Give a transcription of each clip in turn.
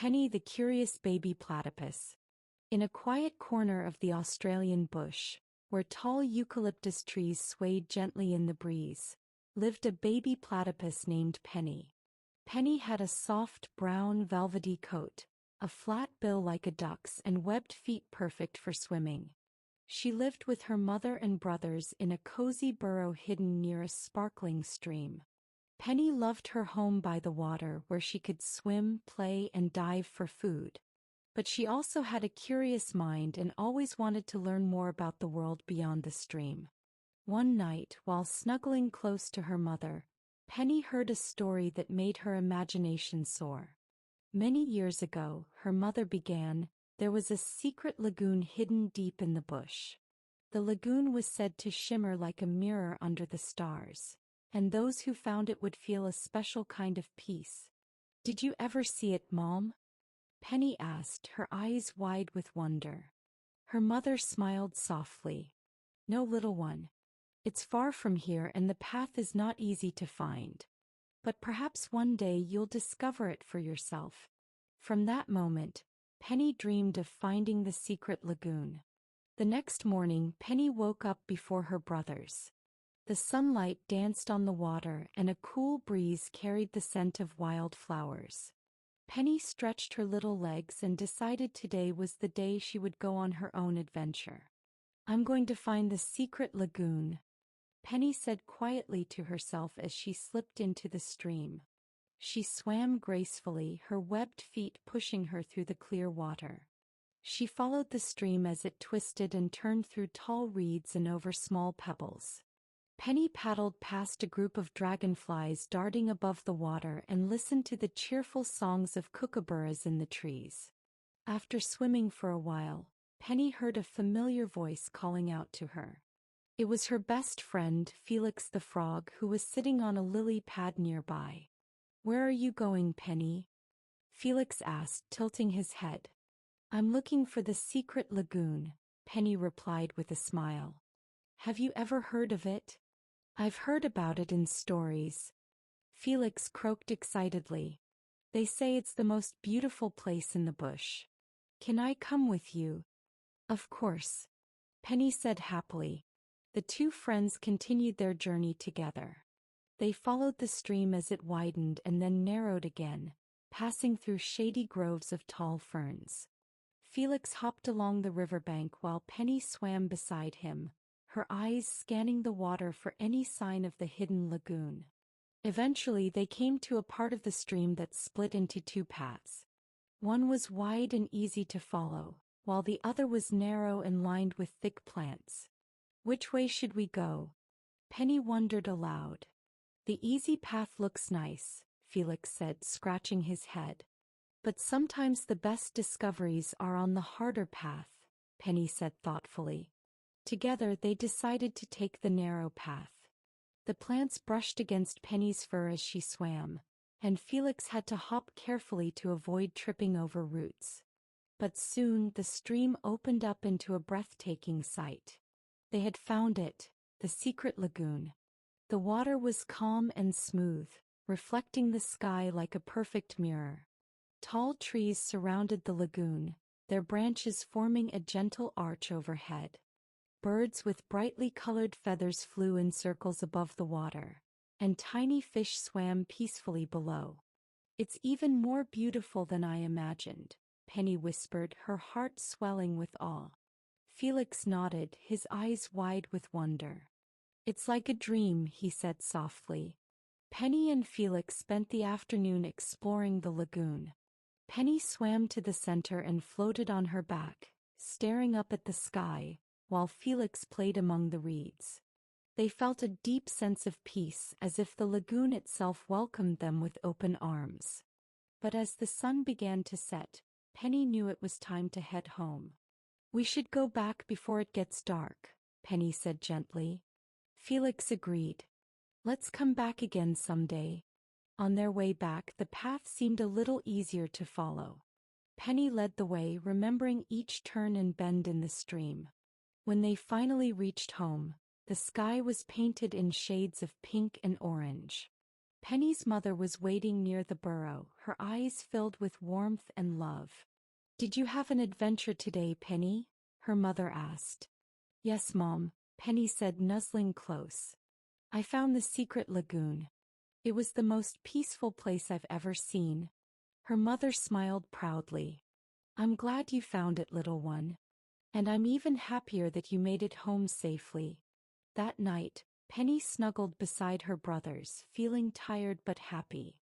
Penny the curious baby platypus. In a quiet corner of the Australian bush, where tall eucalyptus trees swayed gently in the breeze, lived a baby platypus named Penny. Penny had a soft brown velvety coat, a flat bill like a duck's, and webbed feet perfect for swimming. She lived with her mother and brothers in a cozy burrow hidden near a sparkling stream. Penny loved her home by the water where she could swim, play, and dive for food. But she also had a curious mind and always wanted to learn more about the world beyond the stream. One night, while snuggling close to her mother, Penny heard a story that made her imagination soar. Many years ago, her mother began, there was a secret lagoon hidden deep in the bush. The lagoon was said to shimmer like a mirror under the stars, and those who found it would feel a special kind of peace. "Did you ever see it, Mom?" Penny asked, her eyes wide with wonder. Her mother smiled softly. "No, little one. It's far from here and the path is not easy to find. But perhaps one day you'll discover it for yourself." From that moment, Penny dreamed of finding the secret lagoon. The next morning, Penny woke up before her brothers. The sunlight danced on the water and a cool breeze carried the scent of wild flowers. Penny stretched her little legs and decided today was the day she would go on her own adventure. "I'm going to find the secret lagoon," Penny said quietly to herself as she slipped into the stream. She swam gracefully, her webbed feet pushing her through the clear water. She followed the stream as it twisted and turned through tall reeds and over small pebbles. Penny paddled past a group of dragonflies darting above the water and listened to the cheerful songs of kookaburras in the trees. After swimming for a while, Penny heard a familiar voice calling out to her. It was her best friend, Felix the frog, who was sitting on a lily pad nearby. "Where are you going, Penny?" Felix asked, tilting his head. "I'm looking for the secret lagoon," Penny replied with a smile. "Have you ever heard of it?" "I've heard about it in stories," Felix croaked excitedly. "They say it's the most beautiful place in the bush. Can I come with you?" "Of course," Penny said happily. The two friends continued their journey together. They followed the stream as it widened and then narrowed again, passing through shady groves of tall ferns. Felix hopped along the riverbank while Penny swam beside him, her eyes scanning the water for any sign of the hidden lagoon. Eventually they came to a part of the stream that split into two paths. One was wide and easy to follow, while the other was narrow and lined with thick plants. "Which way should we go?" Penny wondered aloud. "The easy path looks nice," Felix said, scratching his head. "But sometimes the best discoveries are on the harder path," Penny said thoughtfully. Together they decided to take the narrow path. The plants brushed against Penny's fur as she swam, and Felix had to hop carefully to avoid tripping over roots. But soon the stream opened up into a breathtaking sight. They had found it, the secret lagoon. The water was calm and smooth, reflecting the sky like a perfect mirror. Tall trees surrounded the lagoon, their branches forming a gentle arch overhead. Birds with brightly colored feathers flew in circles above the water, and tiny fish swam peacefully below. "It's even more beautiful than I imagined," Penny whispered, her heart swelling with awe. Felix nodded, his eyes wide with wonder. "It's like a dream," he said softly. Penny and Felix spent the afternoon exploring the lagoon. Penny swam to the center and floated on her back, staring up at the sky, while Felix played among the reeds. They felt a deep sense of peace, as if the lagoon itself welcomed them with open arms. But as the sun began to set, Penny knew it was time to head home. "We should go back before it gets dark," Penny said gently. Felix agreed. "Let's come back again someday." On their way back, the path seemed a little easier to follow. Penny led the way, remembering each turn and bend in the stream. When they finally reached home, the sky was painted in shades of pink and orange. Penny's mother was waiting near the burrow, her eyes filled with warmth and love. "Did you have an adventure today, Penny?" her mother asked. "Yes, Mom," Penny said, nuzzling close. "I found the secret lagoon. It was the most peaceful place I've ever seen." Her mother smiled proudly. "I'm glad you found it, little one. And I'm even happier that you made it home safely." That night, Penny snuggled beside her brothers, feeling tired but happy.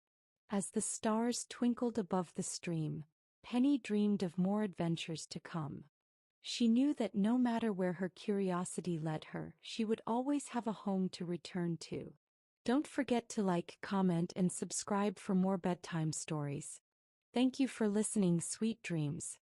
As the stars twinkled above the stream, Penny dreamed of more adventures to come. She knew that no matter where her curiosity led her, she would always have a home to return to. Don't forget to like, comment, and subscribe for more bedtime stories. Thank you for listening. Sweet dreams.